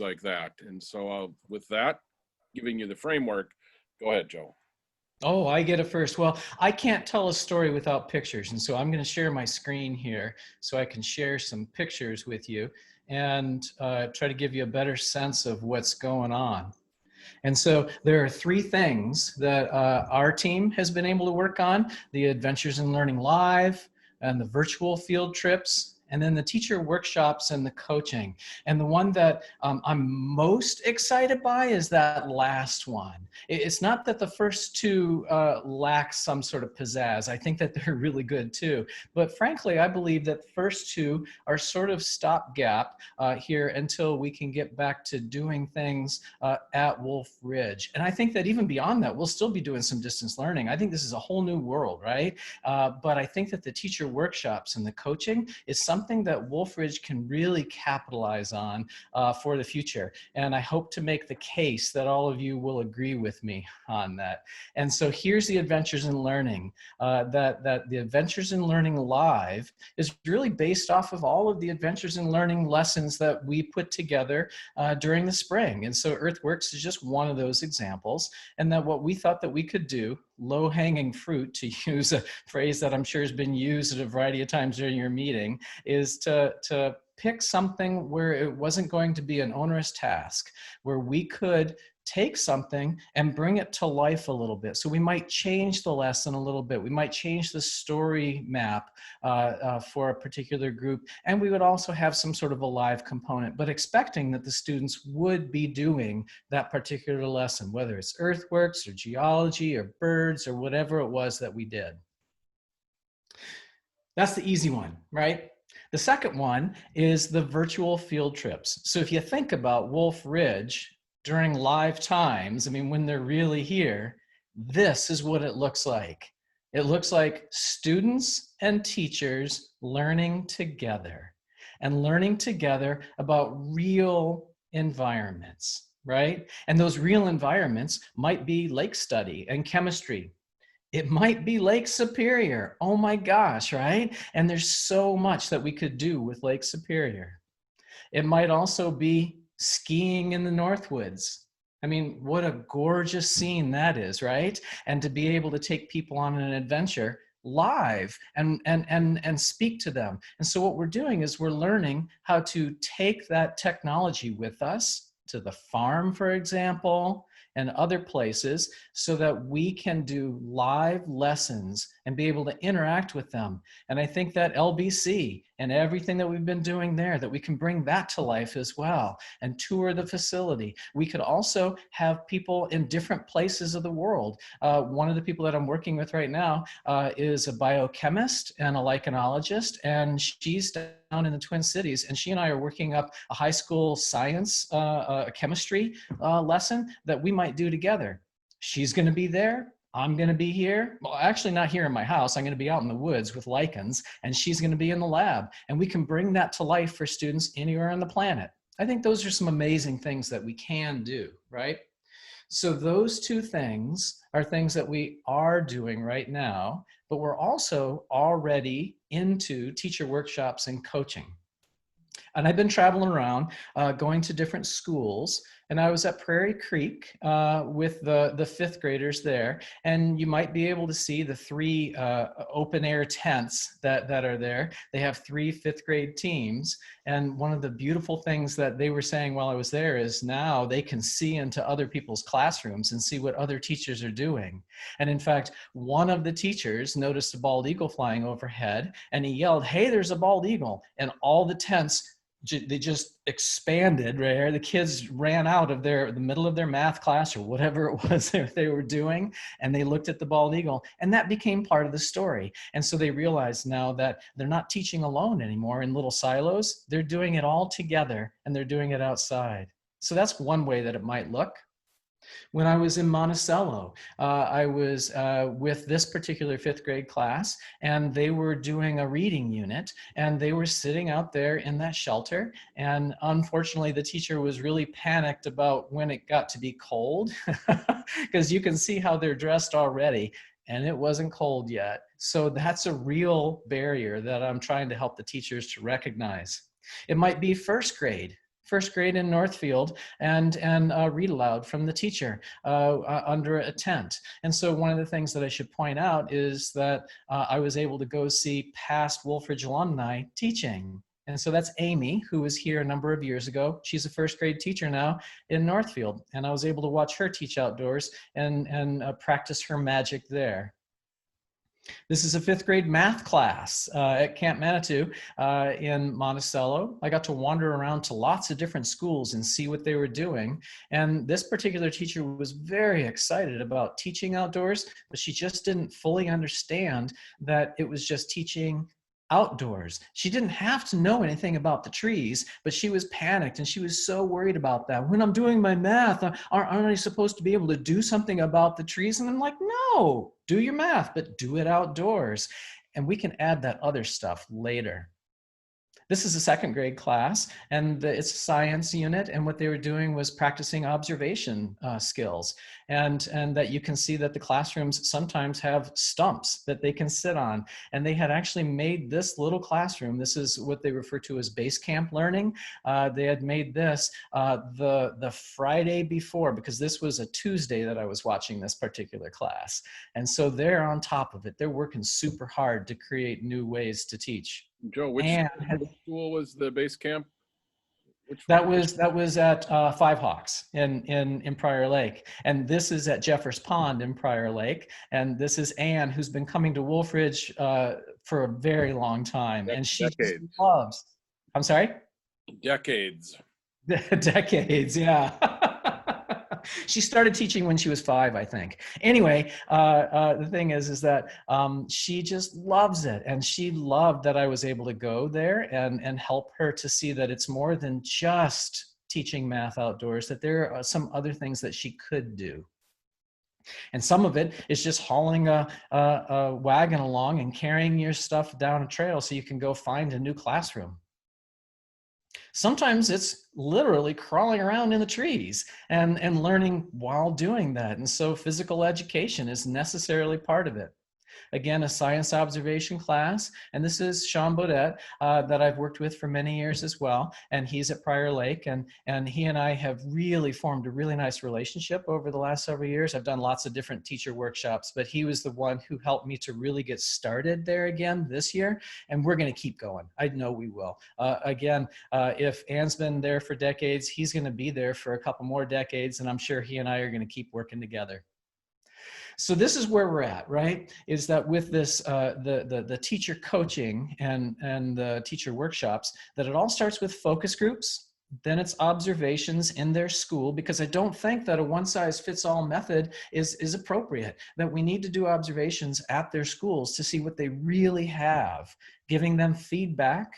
like that. And so with that, giving you the framework, go ahead, Joe. Oh, I get it first. Well, I can't tell a story without pictures. And so I'm going to share my screen here so I can share some pictures with you and try to give you a better sense of what's going on. And so there are three things that our team has been able to work on: the Adventures in Learning Live and the virtual field trips, and then the teacher workshops and the coaching. And the one that I'm most excited by is that last one. It's not that the first two lack some sort of pizzazz. I think that they're really good too. But frankly, I believe that the first two are sort of stopgap here until we can get back to doing things at Wolf Ridge. And I think that even beyond that, we'll still be doing some distance learning. I think this is a whole new world, right? But I think that the teacher workshops and the coaching is something that Wolf Ridge can really capitalize on for the future. And I hope to make the case that all of you will agree with me on that. And so here's the Adventures in Learning. That the Adventures in Learning Live is really based off of all of the Adventures in Learning lessons that we put together during the spring. And so Earthworks is just one of those examples. And that what we thought that we could do, low-hanging fruit, to use a phrase that I'm sure has been used at a variety of times during your meeting, is to pick something where it wasn't going to be an onerous task, where we could take something and bring it to life a little bit. So we might change the lesson a little bit. We might change the story map for a particular group. And we would also have some sort of a live component, but expecting that the students would be doing that particular lesson, whether it's earthworks or geology or birds or whatever it was that we did. That's the easy one, right? The second one is the virtual field trips. So if you think about Wolf Ridge during live times, I mean, when they're really here, this is what it looks like. It looks like students and teachers learning together and learning together about real environments, right? And those real environments might be lake study and chemistry. It might be Lake Superior. Oh my gosh, right? And there's so much that we could do with Lake Superior. It might also be skiing in the Northwoods. I mean, what a gorgeous scene that is, right? And to be able to take people on an adventure live and speak to them. And so what we're doing is we're learning how to take that technology with us to the farm, for example, and other places, so that we can do live lessons and be able to interact with them. And I think that LBC and everything that we've been doing there, that we can bring that to life as well and tour the facility. We could also have people in different places of the world. One of the people that I'm working with right now is a biochemist and a lichenologist, and she's down in the Twin Cities, and she and I are working up a high school science chemistry lesson that we might do together. She's going to be there. I'm going to be here. Well, actually not here in my house. I'm going to be out in the woods with lichens, and she's going to be in the lab. And we can bring that to life for students anywhere on the planet. I think those are some amazing things that we can do, right? So those two things are things that we are doing right now, but we're also already into teacher workshops and coaching. And I've been traveling around, going to different schools, and I was at Prairie Creek with the fifth graders there. And you might be able to see the three open air tents that are there. They have three fifth grade teams. And one of the beautiful things that they were saying while I was there is now they can see into other people's classrooms and see what other teachers are doing. And in fact, one of the teachers noticed a bald eagle flying overhead, and he yelled, "Hey, there's a bald eagle." And all the tents, they just expanded, right? The kids ran out of the middle of their math class or whatever it was that they were doing, and they looked at the bald eagle, and that became part of the story. And so they realized now that they're not teaching alone anymore in little silos. They're doing it all together, and they're doing it outside. So that's one way that it might look. When I was in Monticello, I was with this particular fifth grade class, and they were doing a reading unit, and they were sitting out there in that shelter. And unfortunately, the teacher was really panicked about when it got to be cold, because you can see how they're dressed already, and it wasn't cold yet. So that's a real barrier that I'm trying to help the teachers to recognize. It might be first grade. first grade in Northfield, and read aloud from the teacher under a tent. And so one of the things that I should point out is that I was able to go see past Wolfridge alumni teaching. And so that's Amy, who was here a number of years ago. She's a first grade teacher now in Northfield. And I was able to watch her teach outdoors and practice her magic there. This is a fifth grade math class at Camp Manitou in Monticello. I got to wander around to lots of different schools and see what they were doing. And this particular teacher was very excited about teaching outdoors, but she just didn't fully understand that it was just teaching outdoors. She didn't have to know anything about the trees, but she was panicked and she was so worried about that. When I'm doing my math, aren't I supposed to be able to do something about the trees? And I'm like, no, do your math, but do it outdoors. And we can add that other stuff later. This is a second grade class, and it's a science unit, and what they were doing was practicing observation skills. And that you can see that the classrooms sometimes have stumps that they can sit on. And they had actually made this little classroom, this is what they refer to as base camp learning. They had made this the Friday before, because this was a Tuesday that I was watching this particular class. And so they're on top of it. They're working super hard to create new ways to teach. Joe, which school was the base camp? That was at Five Hawks in Prior Lake, and this is at Jeffers Pond in Prior Lake, and this is Anne, who's been coming to Wolfridge for a very long time, and she loves. I'm sorry. Decades. Decades, yeah. She started teaching when she was 5, I think. Anyway, the thing is that she just loves it. And she loved that I was able to go there and help her to see that it's more than just teaching math outdoors, that there are some other things that she could do. And some of it is just hauling a wagon along and carrying your stuff down a trail so you can go find a new classroom. Sometimes it's literally crawling around in the trees and learning while doing that. And so physical education is necessarily part of it. Again, a science observation class. And this is Sean Baudet that I've worked with for many years as well. And he's at Prior Lake. And he and I have really formed a really nice relationship over the last several years. I've done lots of different teacher workshops, but he was the one who helped me to really get started there again this year. And we're going to keep going. I know we will. Again, if Anne's been there for decades, he's going to be there for a couple more decades. And I'm sure he and I are going to keep working together. So this is where we're at, right? Is that with this, the teacher coaching and the teacher workshops, that it all starts with focus groups, then it's observations in their school, because I don't think that a one-size-fits-all method is appropriate, that we need to do observations at their schools to see what they really have, giving them feedback,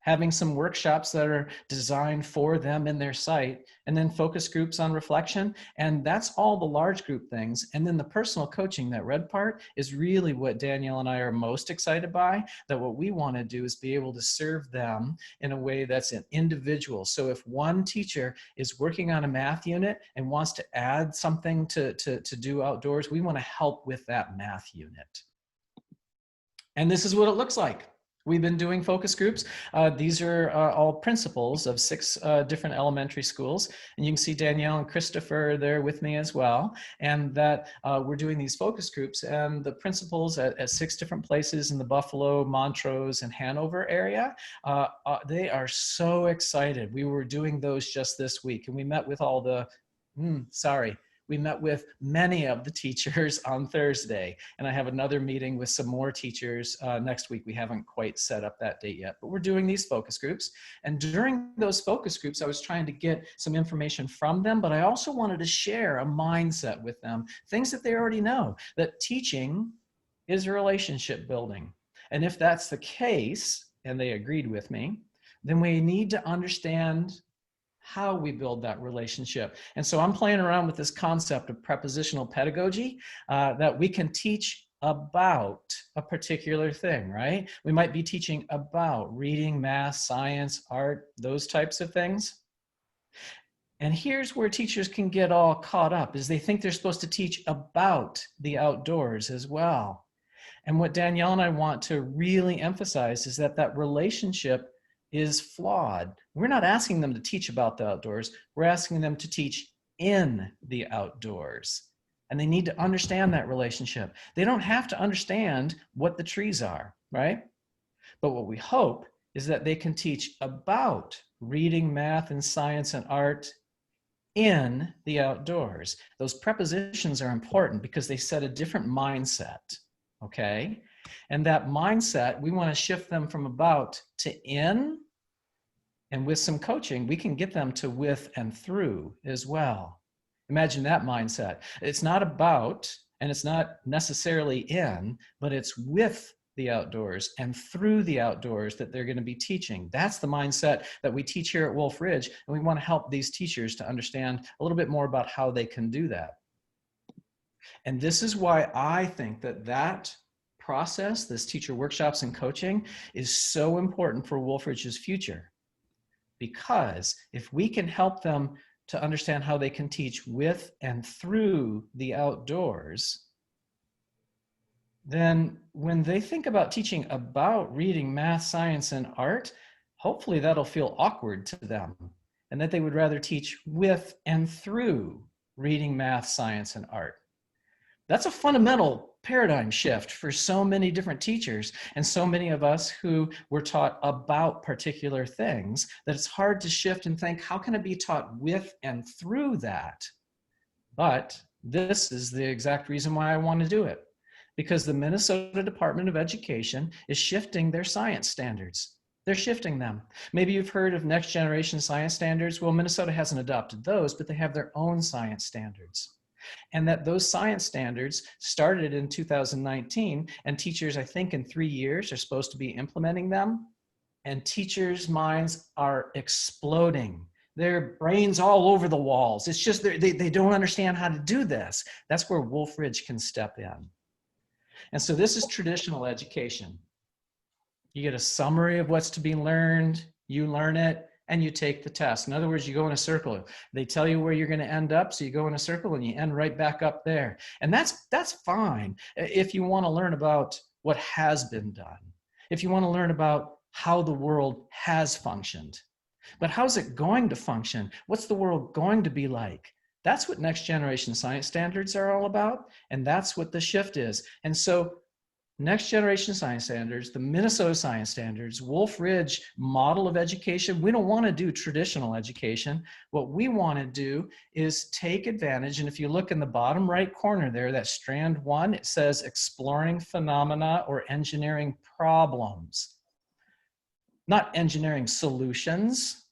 having some workshops that are designed for them in their site, and then focus groups on reflection. And that's all the large group things. And then the personal coaching, that red part, is really what Danielle and I are most excited by, that what we want to do is be able to serve them in a way that's an individual. So if one teacher is working on a math unit and wants to add something to do outdoors, we want to help with that math unit. And this is what it looks like. We've been doing focus groups. These are all principals of 6 different elementary schools. And you can see Danielle and Christopher there with me as well. And that we're doing these focus groups. And the principals at 6 different places in the Buffalo, Montrose, and Hanover area, they are so excited. We were doing those just this week. And we met with all the, we met with many of the teachers on Thursday, and I have another meeting with some more teachers next week. We haven't quite set up that date yet, but we're doing these focus groups. And during those focus groups, I was trying to get some information from them, but I also wanted to share a mindset with them, things that they already know, that teaching is relationship building. And if that's the case, and they agreed with me, then we need to understand how we build that relationship. And so I'm playing around with this concept of prepositional pedagogy, that we can teach about a particular thing, right? We might be teaching about reading, math, science, art, those types of things. And here's where teachers can get all caught up, is they think they're supposed to teach about the outdoors as well. And what Danielle and I want to really emphasize is that that relationship is flawed. We're not asking them to teach about the outdoors. We're asking them to teach in the outdoors. And they need to understand that relationship. They don't have to understand what the trees are, right? But what we hope is that they can teach about reading, math, and science and art in the outdoors. Those prepositions are important because they set a different mindset, okay? And that mindset, we want to shift them from about to in, and with some coaching, we can get them to with and through as well. Imagine that mindset. It's not about, and it's not necessarily in, but it's with the outdoors and through the outdoors that they're going to be teaching. That's the mindset that we teach here at Wolf Ridge, and we want to help these teachers to understand a little bit more about how they can do that. And this is why I think that that process, this teacher workshops and coaching, is so important for Wolf Ridge's future. Because if we can help them to understand how they can teach with and through the outdoors, then when they think about teaching about reading, math, science, and art, hopefully that'll feel awkward to them, and that they would rather teach with and through reading, math, science, and art. That's a fundamental paradigm shift for so many different teachers and so many of us who were taught about particular things, that it's hard to shift and think, how can it be taught with and through that? But this is the exact reason why I want to do it, because the Minnesota Department of Education is shifting their science standards. They're shifting them. Maybe you've heard of next generation science standards. Well, Minnesota hasn't adopted those, but they have their own science standards. And that those science standards started in 2019, and teachers, I think in 3 years, are supposed to be implementing them. And teachers' minds are exploding. Their brains all over the walls. It's just they don't understand how to do this. That's where Wolf Ridge can step in. And so this is traditional education. You get a summary of what's to be learned, you learn it, and you take the test. In other words, you go in a circle. They tell you where you're going to end up, so you go in a circle and you end right back up there. And that's fine if you want to learn about what has been done, if you want to learn about how the world has functioned. But how's it going to function? What's the world going to be like? That's what next generation science standards are all about, and that's what the shift is. And so next generation science standards, the Minnesota science standards, Wolf Ridge model of education, we don't want to do traditional education. What we want to do is take advantage, and if you look in the bottom right corner there, that strand 1, it says exploring phenomena or engineering problems. Not engineering solutions,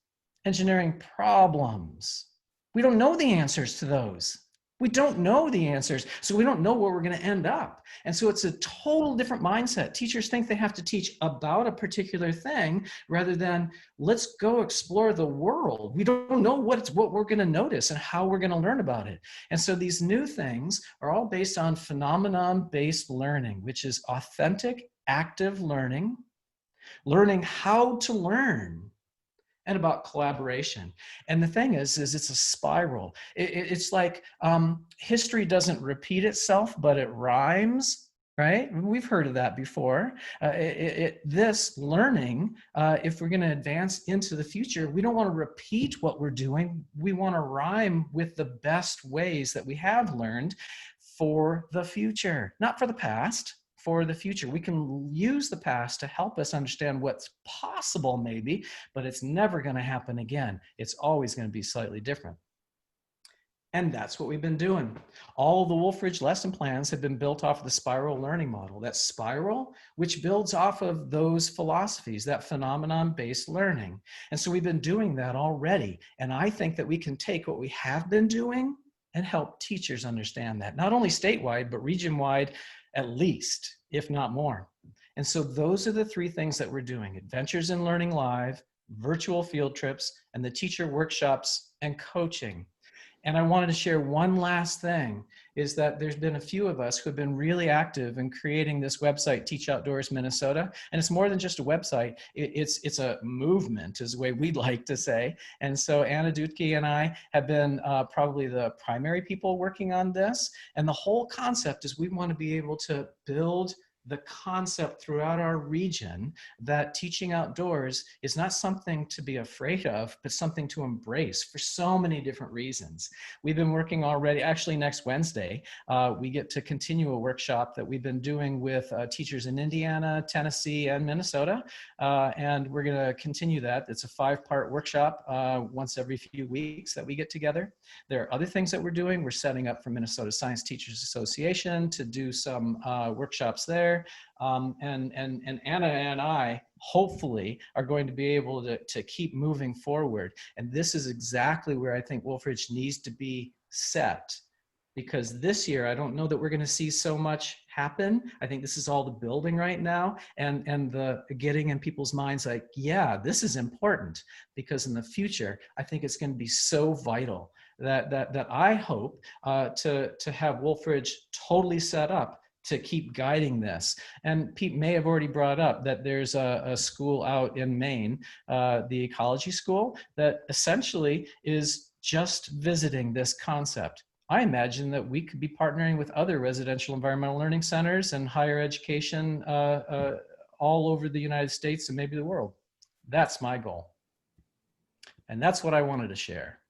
engineering problems. We don't know the answers to those. We don't know the answers, so we don't know where we're going to end up. And so it's a total different mindset. Teachers think they have to teach about a particular thing rather than let's go explore the world. We don't know what we're going to notice and how we're going to learn about it. And so these new things are all based on phenomenon-based learning, which is authentic, active learning, learning how to learn, and about collaboration. And the thing is it's a spiral. It's like history doesn't repeat itself, but it rhymes, right? We've heard of that before. This learning, if we're going to advance into the future, we don't want to repeat what we're doing. We want to rhyme with the best ways that we have learned for the future, not for the past. For the future. We can use the past to help us understand what's possible maybe, but it's never going to happen again. It's always going to be slightly different. And that's what we've been doing. All the Wolf Ridge lesson plans have been built off of the spiral learning model. That spiral, which builds off of those philosophies, that phenomenon-based learning. And so we've been doing that already. And I think that we can take what we have been doing and help teachers understand that, not only statewide, but region-wide, at least, if not more. And so those are the 3 things that we're doing: Adventures in Learning Live, virtual field trips, and the teacher workshops and coaching. And I wanted to share one last thing, is that there's been a few of us who have been really active in creating this website, Teach Outdoors Minnesota. And it's more than just a website. It's a movement, is the way we'd like to say. And so Anna Dutke and I have been probably the primary people working on this. And the whole concept is we want to be able to build the concept throughout our region that teaching outdoors is not something to be afraid of, but something to embrace for so many different reasons. We've been working already, actually next Wednesday, we get to continue a workshop that we've been doing with teachers in Indiana, Tennessee, and Minnesota. And we're gonna continue that. It's a 5-part workshop once every few weeks that we get together. There are other things that we're doing. We're setting up for Minnesota Science Teachers Association to do some workshops there. And Anna and I hopefully are going to be able to keep moving forward. And this is exactly where I think Wolf Ridge needs to be set, because this year I don't know that we're going to see so much happen. I think this is all the building right now, and the getting in people's minds like, yeah, this is important, because in the future I think it's going to be so vital that I hope to have Wolf Ridge totally set up to keep guiding this. And Pete may have already brought up that there's a school out in Maine, the ecology school, that essentially is just visiting this concept. I imagine that we could be partnering with other residential environmental learning centers and higher education all over the United States and maybe the world. That's my goal. And that's what I wanted to share.